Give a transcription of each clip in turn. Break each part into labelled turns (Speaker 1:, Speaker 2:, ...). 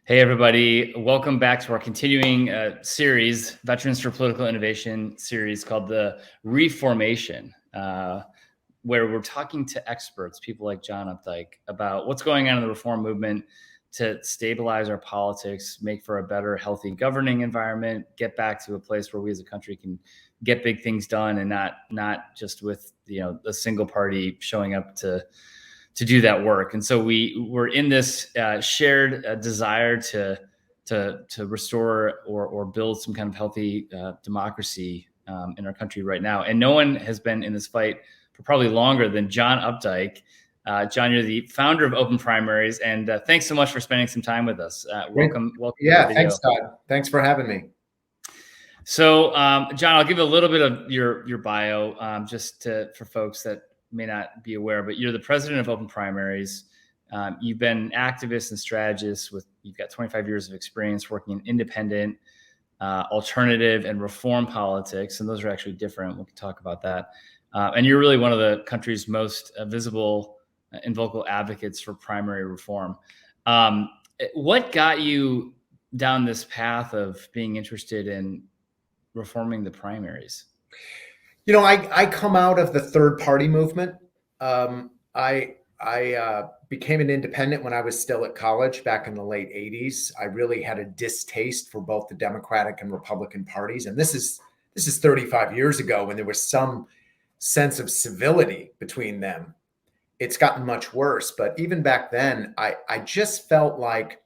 Speaker 1: Hey, everybody. Welcome back to our continuing series, Veterans for Political Innovation series called the Reformation, where we're talking to experts, people like John Opdycke, about what's going on in the reform movement to stabilize our politics, make for a better, healthy governing environment, get back to a place where we as a country can get big things done and not just with a single party showing up to do that work. And so we're in this shared desire to restore or build some kind of healthy democracy in our country right now. And no one has been in this fight for probably longer than John Opdycke. John, you're the founder of Open Primaries, and thanks so much for spending some time with us. Welcome.
Speaker 2: Yeah, thanks, Todd. Thanks for having me.
Speaker 1: So, John, I'll give a little bit of your bio for folks that may not be aware, but you're the president of Open Primaries. You've been an activist and strategist you've got 25 years of experience working in independent, alternative, and reform politics. And those are actually different. We can talk about that. And you're really one of the country's most visible and vocal advocates for primary reform. What got you down this path of being interested in reforming the primaries?
Speaker 2: I come out of the third party movement. I became an independent when I was still at college back in the late 80s. I really had a distaste for both the Democratic and Republican parties. And this is 35 years ago when there was some sense of civility between them. It's gotten much worse. But even back then, I just felt like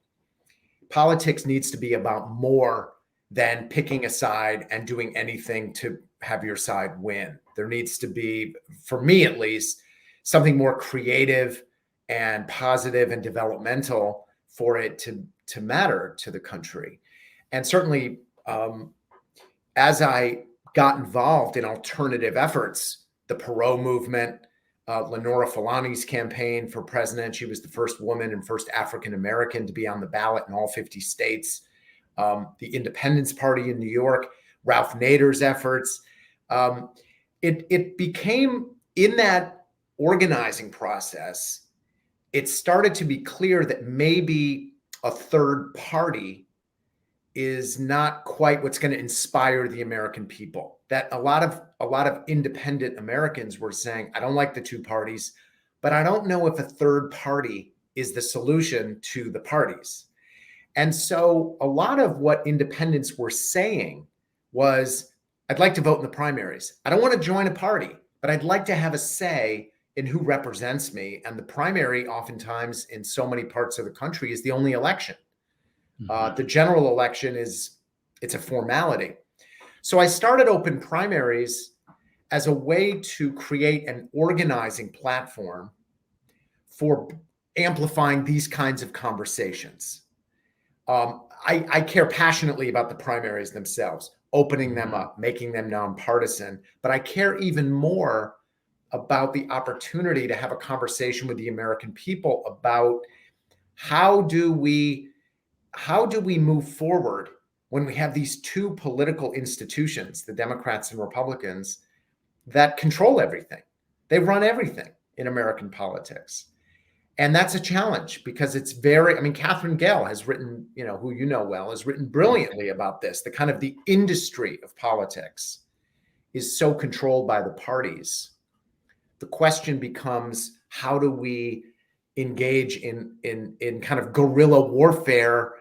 Speaker 2: politics needs to be about more than picking a side and doing anything to have your side win. There needs to be, for me at least, something more creative and positive and developmental for it to matter to the country. And certainly, as I got involved in alternative efforts, the Perot movement, Lenora Falani's campaign for president, she was the first woman and first African-American to be on the ballot in all 50 states. The Independence Party in New York, Ralph Nader's efforts. It became, in that organizing process, it started to be clear that maybe a third party is not quite what's going to inspire the American people. That a lot of independent Americans were saying, I don't like the two parties, but I don't know if a third party is the solution to the parties. And so a lot of what independents were saying was, I'd like to vote in the primaries. I don't want to join a party, but I'd like to have a say in who represents me. And the primary, oftentimes in so many parts of the country, is the only election. Mm-hmm. The general election it's a formality. So I started Open Primaries as a way to create an organizing platform for amplifying these kinds of conversations. I care passionately about the primaries themselves, opening them up, making them nonpartisan, but I care even more about the opportunity to have a conversation with the American people about how do we move forward when we have these two political institutions, the Democrats and Republicans, that control everything. They run everything in American politics. And that's a challenge because it's Catherine Gale has written, who you know well, has written brilliantly about this. The kind of the industry of politics is so controlled by the parties. The question becomes, how do we engage in kind of guerrilla warfare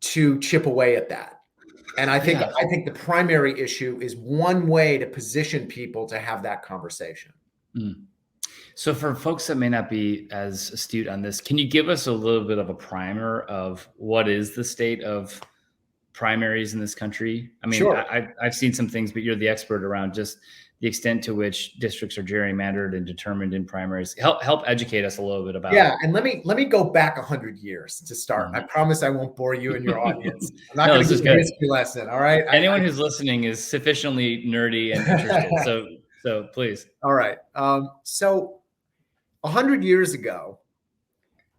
Speaker 2: to chip away at that? And I think the primary issue is one way to position people to have that conversation.
Speaker 1: Mm. So for folks that may not be as astute on this, can you give us a little bit of a primer of what is the state of primaries in this country? I mean, sure. I've seen some things, but you're the expert around just the extent to which districts are gerrymandered and determined in primaries. Help educate us a little bit about.
Speaker 2: Yeah, and let me go back 100 years to start. Mm-hmm. I promise I won't bore you and your audience. I'm not going to give you a history lesson. All right.
Speaker 1: Anyone who's listening is sufficiently nerdy and interested. So please.
Speaker 2: All right. So 100 years ago,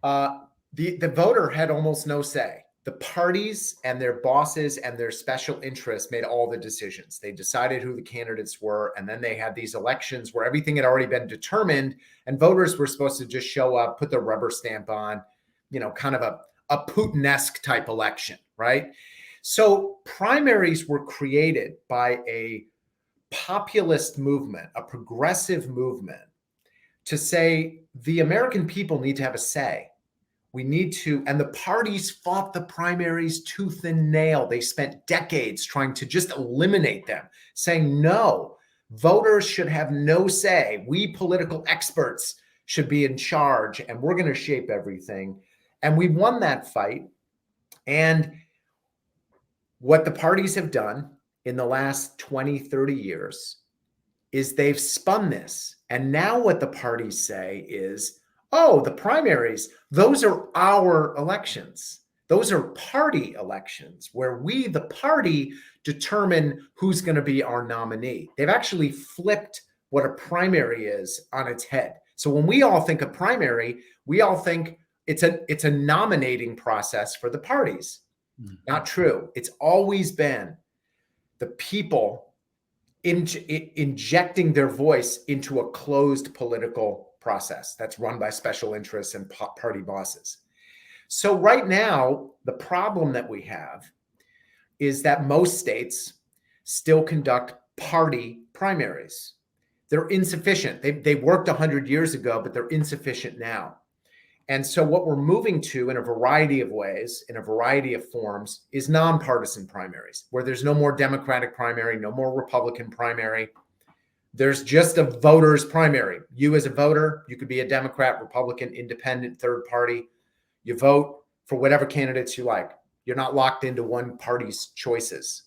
Speaker 2: the voter had almost no say. The parties and their bosses and their special interests made all the decisions. They decided who the candidates were, and then they had these elections where everything had already been determined, and voters were supposed to just show up, put their rubber stamp on, kind of a Putin-esque type election, right? So primaries were created by a populist movement, a progressive movement, to say the American people need to have a say. We need to, and the parties fought the primaries tooth and nail. They spent decades trying to just eliminate them, saying, no, voters should have no say. We political experts should be in charge, and we're going to shape everything. And we won that fight. And what the parties have done in the last 20, 30 years is they've spun this. And now what the parties say is, oh, the primaries, those are our elections. Those are party elections where we, the party, determine who's going to be our nominee. They've actually flipped what a primary is on its head. So when we all think of primary, we all think it's a nominating process for the parties. Mm-hmm. Not true. It's always been the people injecting their voice into a closed political process that's run by special interests and party bosses. So right now, the problem that we have is that most states still conduct party primaries. They're insufficient. They worked 100 years ago, but they're insufficient now. And so what we're moving to in a variety of ways, in a variety of forms, is nonpartisan primaries, where there's no more Democratic primary, no more Republican primary. There's just a voters primary. You as a voter, you could be a Democrat, Republican, independent, third party. You vote for whatever candidates you like. You're not locked into one party's choices.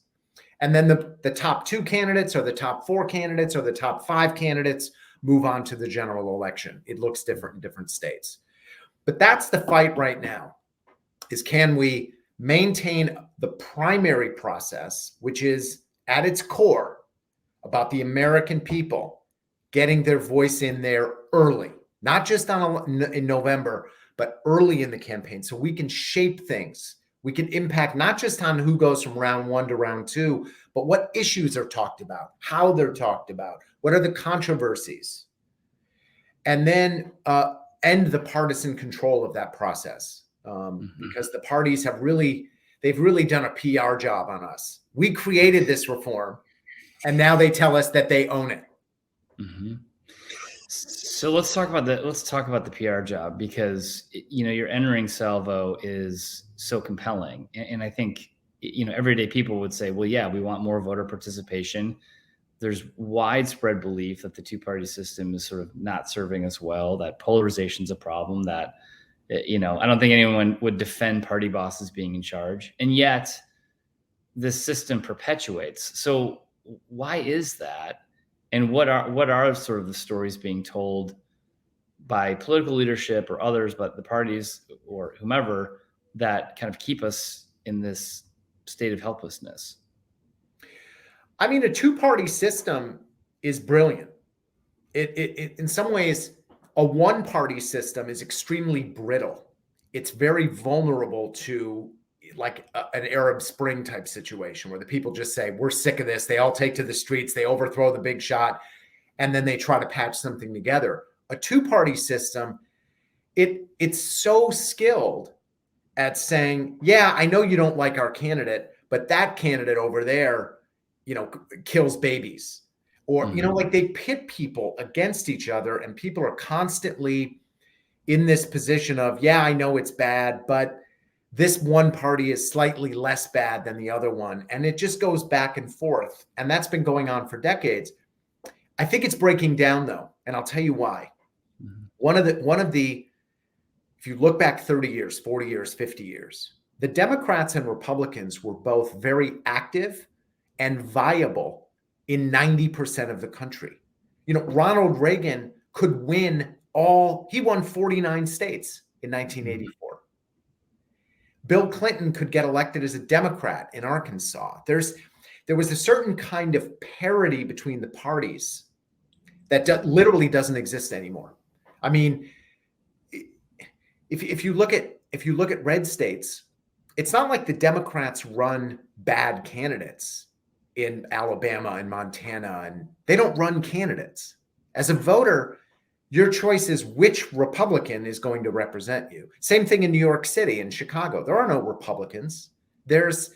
Speaker 2: And then the top 2 candidates or the top 4 candidates or the top 5 candidates move on to the general election. It looks different in different states. But that's the fight right now, is can we maintain the primary process, which is at its core about the American people getting their voice in there early, not just in November, but early in the campaign, so we can shape things. We can impact not just on who goes from round 1 to round 2, but what issues are talked about, how they're talked about, what are the controversies, and then end the partisan control of that process, because the parties have they've really done a PR job on us. We created this reform, and now they tell us that they own it.
Speaker 1: Mm-hmm. So let's talk about the PR job, because your entering salvo is so compelling, and I think everyday people would say, well, yeah, we want more voter participation. There's widespread belief that the two-party system is sort of not serving us well, that polarization is a problem, that, I don't think anyone would defend party bosses being in charge. And yet this system perpetuates. So why is that? And what are sort of the stories being told by political leadership or others, but the parties or whomever, that kind of keep us in this state of helplessness?
Speaker 2: I mean, a two-party system is brilliant. It in some ways, a one-party system is extremely brittle. It's very vulnerable to like an Arab Spring type situation where the people just say, we're sick of this. They all take to the streets, they overthrow the big shot, and then they try to patch something together. A two-party system, it's so skilled at saying, yeah, I know you don't like our candidate, but that candidate over there, kills babies, or, like they pit people against each other, and people are constantly in this position of, yeah, I know it's bad, but this one party is slightly less bad than the other one. And it just goes back and forth. And that's been going on for decades. I think it's breaking down though. And I'll tell you why. Mm-hmm. One of the, if you look back 30 years, 40 years, 50 years, the Democrats and Republicans were both very active and viable in 90% of the country. Ronald Reagan could win he won 49 states in 1984. Bill Clinton could get elected as a Democrat in Arkansas. There was a certain kind of parity between the parties that literally doesn't exist anymore. I mean, if you look at red states, it's not like the Democrats run bad candidates in Alabama and Montana, and they don't run candidates. As a voter, Your choice is which Republican is going to represent you. Same thing in New York City and Chicago. There are no Republicans. There has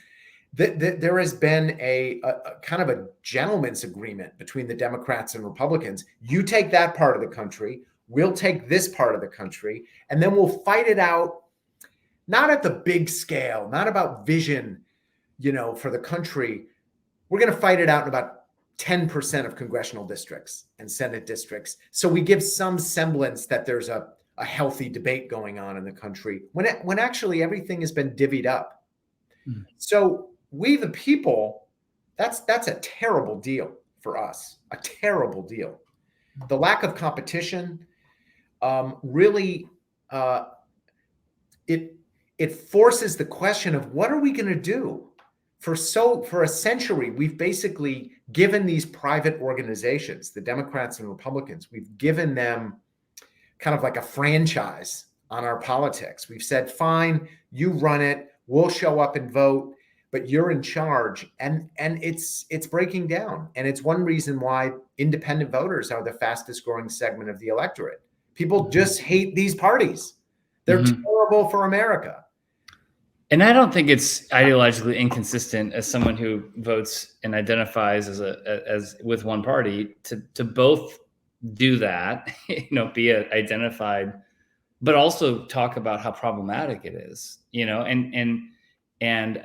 Speaker 2: been a kind of a gentleman's agreement between the Democrats and Republicans. You take that part of the country, we'll take this part of the country, and then we'll fight it out, not at the big scale, not about vision, for the country. We're going to fight it out in about 10% of congressional districts and Senate districts. So we give some semblance that there's a healthy debate going on in the country when actually everything has been divvied up. Mm. So we, the people, that's a terrible deal for us, a terrible deal. The lack of competition really, it forces the question of what are we going to do? For a century, we've basically given these private organizations, the Democrats and Republicans, we've given them kind of like a franchise on our politics. We've said, fine, you run it, we'll show up and vote, but you're in charge. And it's breaking down. And it's one reason why independent voters are the fastest growing segment of the electorate. People just hate these parties. They're terrible for America.
Speaker 1: And I don't think it's ideologically inconsistent as someone who votes and identifies as with one party to both do that, be identified, but also talk about how problematic it is, and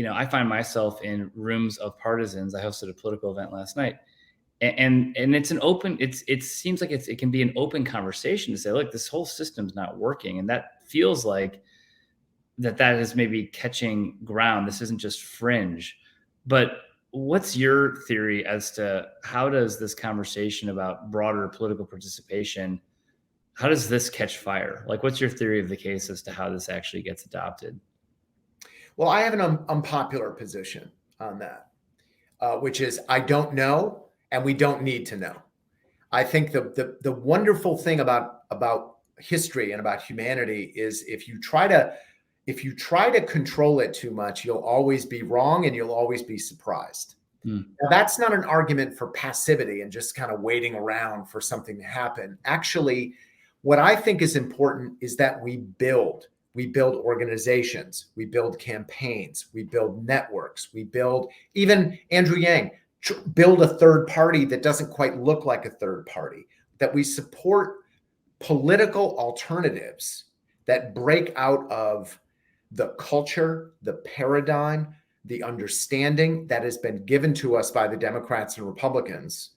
Speaker 1: I find myself in rooms of partisans. I hosted a political event last night, and it's an open. It seems like it can be an open conversation to say, look, this whole system's not working, and that feels like that is maybe catching ground. This isn't just fringe. But what's your theory as to how does this conversation about broader political participation, how does this catch fire? Like, what's your theory of the case as to how this actually gets adopted?
Speaker 2: Well, I have an unpopular position on that, which is I don't know, and we don't need to know. I think the wonderful thing about history and about humanity is if you try to control it too much, you'll always be wrong and you'll always be surprised. Now, that's not an argument for passivity and just kind of waiting around for something to happen. Actually, what I think is important is that we build organizations, we build campaigns, we build networks, we build, even Andrew Yang, build a third party that doesn't quite look like a third party, that we support political alternatives that break out of the culture, the paradigm, the understanding that has been given to us by the Democrats and Republicans,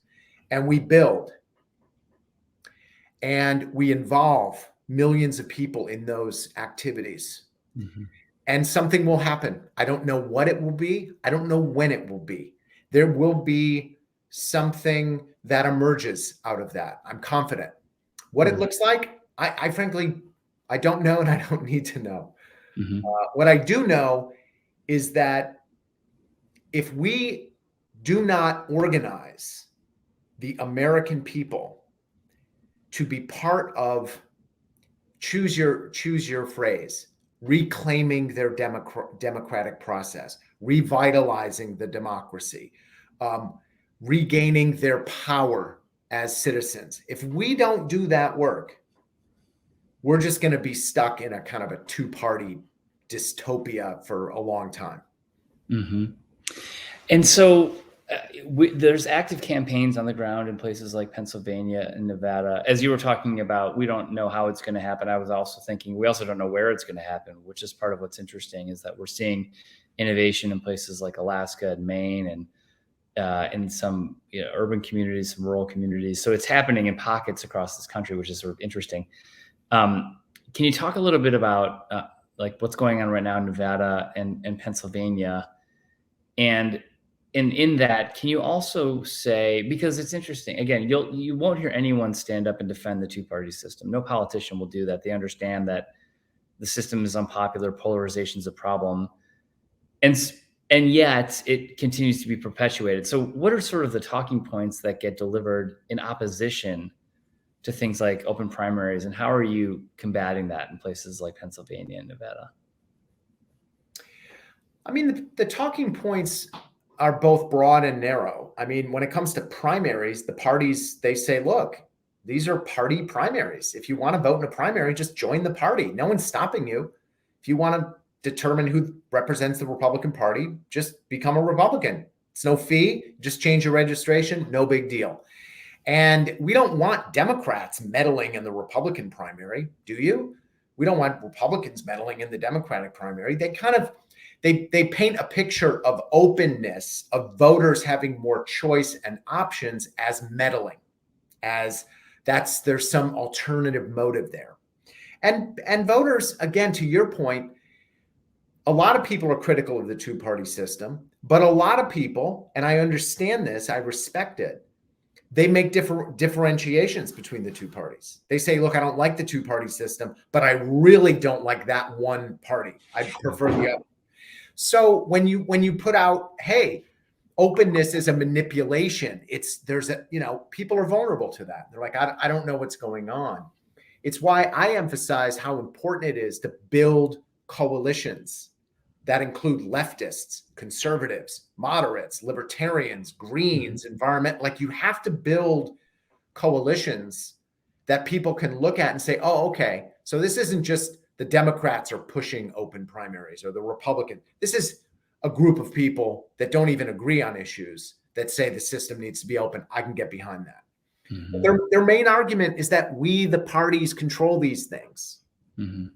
Speaker 2: and we build. And we involve millions of people in those activities. And something will happen. I don't know what it will be. I don't know when it will be. There will be something that emerges out of that. I'm confident. What it looks like, I frankly, I don't know, and I don't need to know. What I do know is that if we do not organize the American people to be part of, choose your phrase, reclaiming their democratic process, revitalizing the democracy, regaining their power as citizens. If we don't do that work, we're just going to be stuck in a kind of a two-party dystopia for a long time.
Speaker 1: And so there's active campaigns on the ground in places like Pennsylvania and Nevada. As you were talking about, we don't know how it's going to happen. I was also thinking we also don't know where it's going to happen, which is part of what's interesting is that we're seeing innovation in places like Alaska and Maine and in some urban communities, some rural communities. So it's happening in pockets across this country, which is sort of interesting. Can you talk a little bit about like what's going on right now in Nevada and Pennsylvania? And in that, can you also say, because it's interesting, again, you won't hear anyone stand up and defend the two-party system. No politician will do that. They understand that the system is unpopular, polarization is a problem, and yet it continues to be perpetuated. So what are sort of the talking points that get delivered in opposition to things like open primaries, and how are you combating that in places like Pennsylvania and Nevada?
Speaker 2: I mean, the talking points are both broad and narrow. I mean, when it comes to primaries, the parties, they say, look, These are party primaries. If you want to vote in a primary, just join the party. No one's stopping you. If you want to determine who represents the Republican Party, just become a Republican. It's no fee. Just change your registration. No big deal. And we don't want Democrats meddling in the Republican primary, do you? We don't want Republicans meddling in the Democratic primary. They paint a picture of openness, of voters having more choice and options as meddling, as there's some alternative motive there. And voters, again, to your point, a lot of people are critical of the two-party system, but a lot of people, and I understand this, I respect it, they make differentiations between the two parties. They say, look, I don't like the two-party system, but I really don't like that one party. I prefer the other. So when you put out, hey, openness is a manipulation, people are vulnerable to that. They're like, I don't know what's going on. It's why I emphasize how important it is to build coalitions that include leftists, conservatives, moderates, libertarians, Greens, environment. Like, you have to build coalitions that people can look at and say, oh, okay, so this isn't just the Democrats are pushing open primaries or the Republican. This is a group of people that don't even agree on issues that say the system needs to be open. I can get behind that. Mm-hmm. Their main argument is that we, the parties, control these things. Mm-hmm.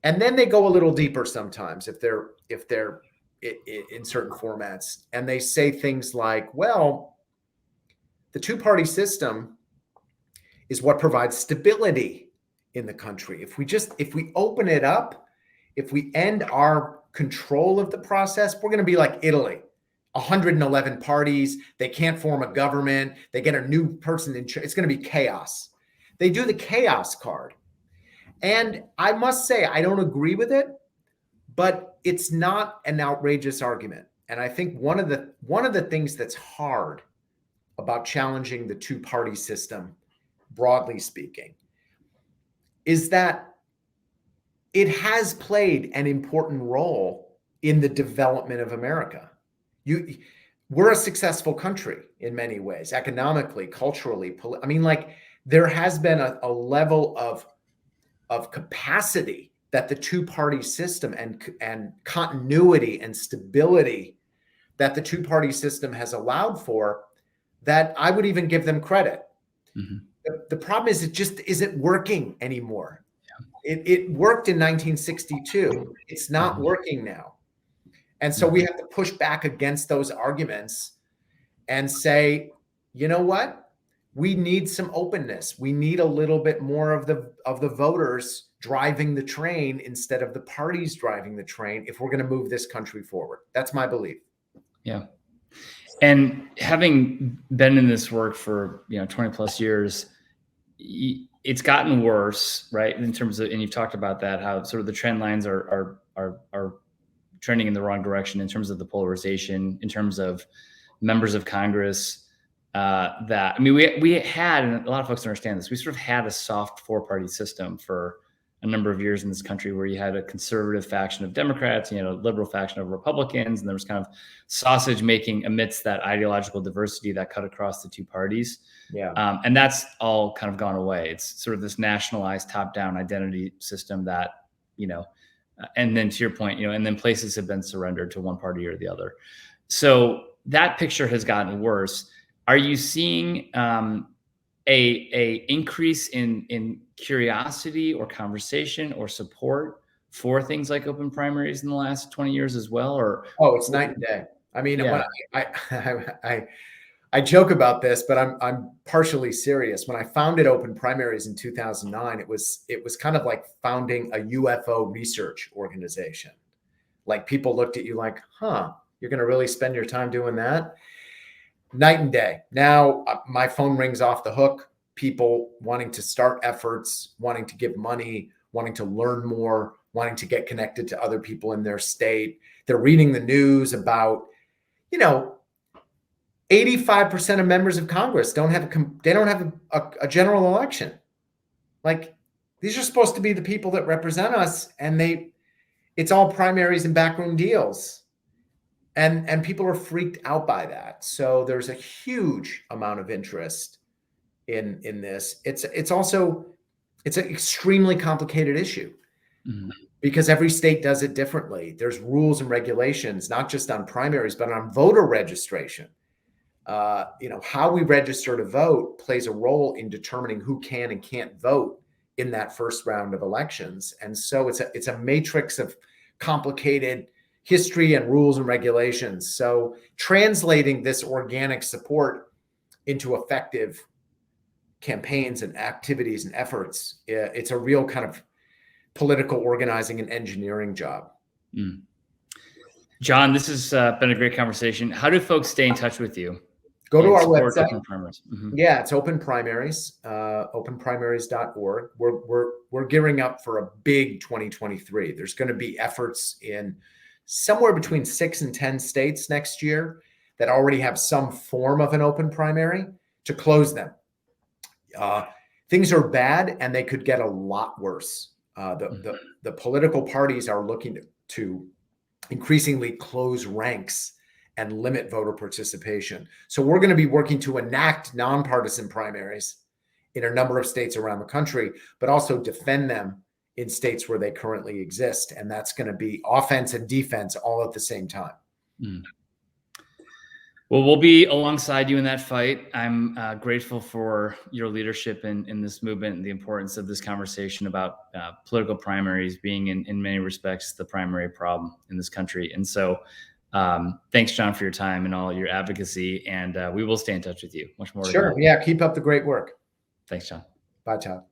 Speaker 2: And then they go a little deeper sometimes if they're in certain formats, and they say things like, well, the two-party system is what provides stability in the country. If we open it up, if we end our control of the process, we're going to be like Italy, 111 parties. They can't form a government. They get a new person in charge. It's going to be chaos. They do the chaos card. And I must say, I don't agree with it, but it's not an outrageous argument. And I think one of the things that's hard about challenging the two-party system, broadly speaking, is that it has played an important role in the development of America. We're a successful country in many ways, economically, culturally. There has been a level of capacity that the two-party system and continuity and stability that the two-party system has allowed for, that I would even give them credit. Mm-hmm. The problem is it just isn't working anymore. Yeah. It worked in 1962. It's not mm-hmm. working now. And so mm-hmm. we have to push back against those arguments and say, you know what? We need some openness. We need a little bit more of the voters driving the train instead of the parties driving the train if we're going to move this country forward. That's my belief. Yeah.
Speaker 1: And having been in this work for 20 plus years, it's gotten worse, right? In terms of, and you've talked about that, how sort of the trend lines are trending in the wrong direction in terms of the polarization, in terms of members of Congress. We had, and a lot of folks don't understand this, we sort of had a soft four-party system for a number of years in this country, where you had a conservative faction of Democrats, a liberal faction of Republicans, and there was kind of sausage making amidst that ideological diversity that cut across the two parties. Yeah. And that's all kind of gone away. It's sort of this nationalized top-down identity system that, and then to your point, and then places have been surrendered to one party or the other. So that picture has gotten worse. Are you seeing a increase in curiosity or conversation or support for things like open primaries in the last 20 years as well? Or
Speaker 2: it's night and day. I mean, yeah. When I joke about this, but I'm partially serious. When I founded Open Primaries in 2009, it was kind of like founding a UFO research organization. Like, people looked at you like, you're going to really spend your time doing that? Night and day. Now my phone rings off the hook. People wanting to start efforts, wanting to give money, wanting to learn more, wanting to get connected to other people in their state. They're reading the news about, 85% of members of Congress don't have a general election. Like, these are supposed to be the people that represent us, and it's all primaries and backroom deals. And people are freaked out by that. So there's a huge amount of interest in this. It's also it's an extremely complicated issue because every state does it differently. There's rules and regulations, not just on primaries, but on voter registration. How we register to vote plays a role in determining who can and can't vote in that first round of elections. And so it's a matrix of complicated history and rules and regulations. So translating this organic support into effective campaigns and activities and efforts, it's a real kind of political organizing and engineering job.
Speaker 1: John, this has been a great conversation. How do folks stay in touch with you?
Speaker 2: Go to our website.
Speaker 1: Open primaries.
Speaker 2: Yeah, it's Open Primaries, openprimaries.org. We're gearing up for a big 2023. There's going to be efforts in somewhere between 6 and 10 states next year that already have some form of an open primary to close them. Things are bad and they could get a lot worse. The political parties are looking to increasingly close ranks and limit voter participation. So we're going to be working to enact nonpartisan primaries in a number of states around the country, but also defend them in states where they currently exist. And that's going to be offense and defense all at the same time.
Speaker 1: Well, we'll be alongside you in that fight. I'm grateful for your leadership in this movement and the importance of this conversation about political primaries being in many respects the primary problem in this country. And so thanks, John, for your time and all your advocacy. And we will stay in touch with you much more.
Speaker 2: Sure. Yeah. Keep up the great work.
Speaker 1: Thanks, John.
Speaker 2: Bye, Todd.